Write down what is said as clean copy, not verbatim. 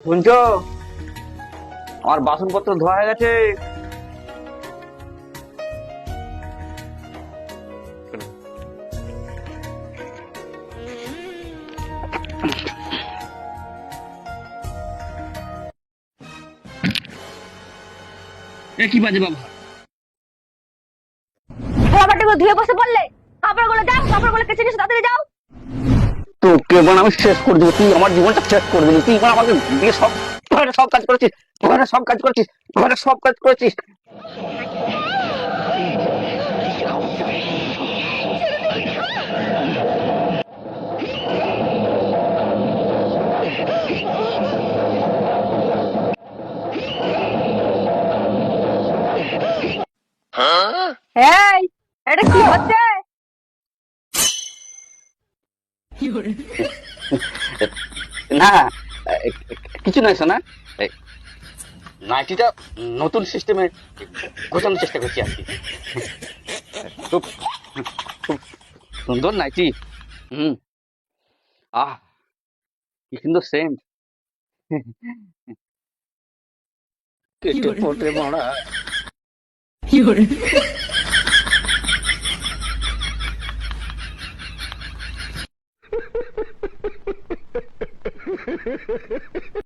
শুনছো? আমার বাসনপত্র ধোয়া হয়ে গেছে। এ কি বাজে বাবা! খাবারটাগুলো ধুয়ে বসে পড়লে, কাপড়গুলো দাও, কাপড়গুলো কেচে নিয়ে তাড়াতাড়ি যাও। তোকে এবার আমি শেষ করে দিবি, তুই আমার জীবনটা শেষ করে দিবি। তুই এবার আমাকে দিয়ে সব ঘরে সব কাজ করেছিস, ঘরে সব কাজ করেছিস, ঘরে সব কাজ করেছিস। এই, এটা কি হচ্ছে? না, কিছু নয় সোনা। নাইটিটা নতুন সিস্টেমে গোছানোর চেষ্টা করছি আর কি। খুব খুব সুন্দর নাইটি। হুম। আহ, কি সুন্দর সেন্ট। কেটে পড়ে মারা।